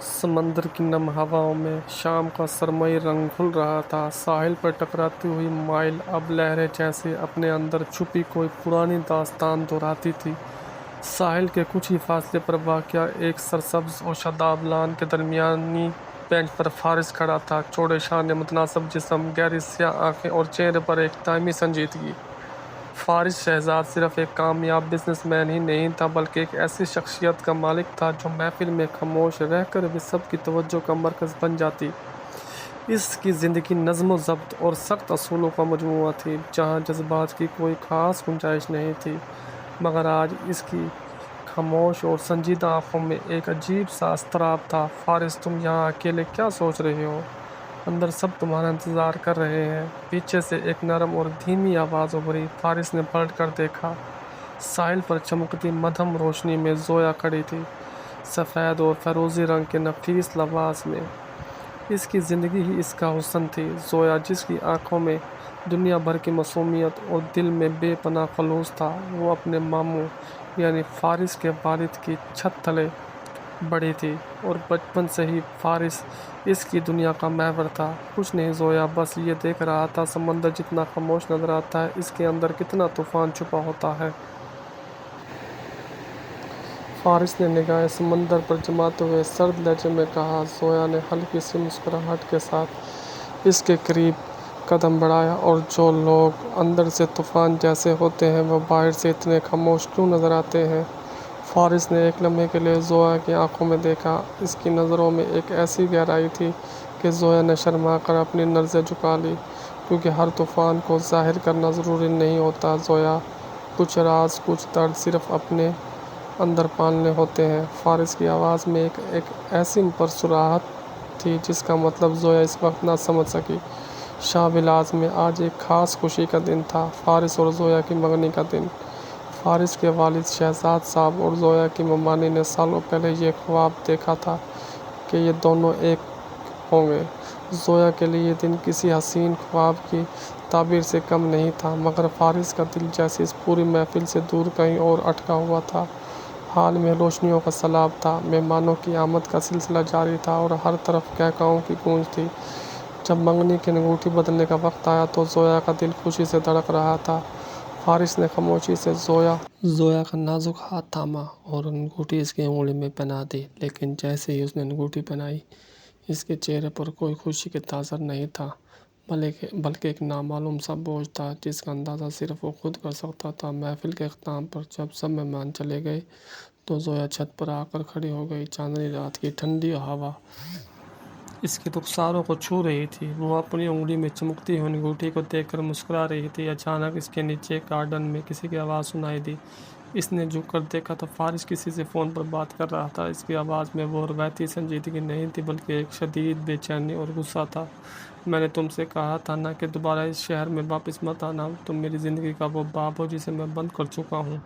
समंदर की नम हवाओं में शाम का सरमई रंग घुल रहा था। साहिल पर टकराती हुई माइल अब लहरें जैसे अपने अंदर छुपी कोई पुरानी दास्तान दोहराती थी। साहिल के कुछ ही फासले पर वाक़या एक सरसब्ज और शादाब लान के दरमियानी बेंच पर फारिस खड़ा था। चौड़े शाने, मुतनासिब जिस्म, गहरी स्याह आंखें और चेहरे पर एक दायमी संजीदगी। फारिस शहजाद सिर्फ एक कामयाब बिजनेसमैन ही नहीं था, बल्कि एक ऐसी शख्सियत का मालिक था जो महफिल में खामोश रहकर भी सबकी तवज्जो का मरकज़ बन जाती। इसकी ज़िंदगी नज़्म ज़ब्त और सख्त असूलों का मजमूआ थी, जहाँ जज्बात की कोई ख़ास गुंजाइश नहीं थी। मगर आज इसकी खामोश और संजीदा आंखों में एक अजीब सा अस्तराब था। फारिस, तुम यहाँ अकेले क्या सोच रहे हो? अंदर सब तुम्हारा इंतज़ार कर रहे हैं। पीछे से एक नरम और धीमी आवाज़ उभरी। फारिस ने पलट कर देखा। साहिल पर चमकती मध्यम रोशनी में जोया खड़ी थी, सफ़ेद और फ़िरोज़ी रंग के नफीस लिबास में। इसकी ज़िंदगी ही इसका हुस्न थी। जोया, जिसकी आंखों में दुनिया भर की मासूमियत और दिल में बेपनाह खलूस था, वो अपने मामू यानी फारिस के वालिद की छत तले बड़ी थी, और बचपन से ही फारिस इसकी दुनिया का महवर था। कुछ नहीं जोया, बस ये देख रहा था, समंदर जितना खामोश नजर आता है, इसके अंदर कितना तूफान छुपा होता है। फारिस ने निगाहें समंदर पर जमाते हुए सर्द लहजे में कहा। जोया ने हल्की सी मुस्कुराहट के साथ इसके करीब कदम बढ़ाया। और जो लोग अंदर से तूफान जैसे होते हैं, वो बाहर से इतने खामोश क्यों नजर आते हैं? फारिस ने एक लम्हे के लिए जोया की आंखों में देखा। इसकी नज़रों में एक ऐसी गहराई थी कि जोया ने शर्मा कर अपनी नज़रें झुका ली, क्योंकि हर तूफान को जाहिर करना ज़रूरी नहीं होता। जोया, कुछ राज, कुछ दर्द सिर्फ अपने अंदर पालने होते हैं। फारिस की आवाज़ में एक ऐसी परसुराहट थी जिसका मतलब जोया इस वक्त ना समझ सकी। शाह-विलास में आज एक ख़ास खुशी का दिन था, फारिस और जोया की मंगनी का दिन। फारिस के वालिद शहजाद साहब और जोया की ममानी ने सालों पहले ये ख्वाब देखा था कि ये दोनों एक होंगे। जोया के लिए ये दिन किसी हसीन ख्वाब की ताबीर से कम नहीं था, मगर फारिस का दिल जैसे इस पूरी महफिल से दूर कहीं और अटका हुआ था। हाल में रोशनियों का सैलाब था, मेहमानों की आमद का सिलसिला जारी था और हर तरफ कहकाओं की गूंज थी। जब मंगनी की अंगूठी बदलने का वक्त आया तो जोया का दिल खुशी से धड़क रहा था। फारिस ने खामोशी से जोया का नाजुक हाथ थामा और अंगूठी इसकी उंगली में पहना दी। लेकिन जैसे ही उसने अंगूठी पहनाई, इसके चेहरे पर कोई खुशी के तासर नहीं था, बल्कि एक नामालूम सा बोझ था जिसका अंदाज़ा सिर्फ वो खुद कर सकता था। महफिल के अख्ताम पर जब सब मेहमान चले गए तो जोया छत पर आकर खड़ी हो गई। चांदनी रात की ठंडी हवा इसके रुखसारों को छू रही थी। वो अपनी उंगली में चमकती हुई अंगूठी को देखकर मुस्कुरा रही थी। अचानक इसके नीचे गार्डन में किसी की आवाज़ सुनाई दी। इसने झुककर देखा तो फारिस किसी से फ़ोन पर बात कर रहा था। इसकी आवाज़ में वो रवायती संजीदगी नहीं थी, बल्कि एक शदीद बेचैनी और गुस्सा था। मैंने तुमसे कहा था ना कि दोबारा इस शहर में वापस मत आना। तुम मेरी ज़िंदगी का वो बाब हो जिसे मैं बंद कर चुका हूँ।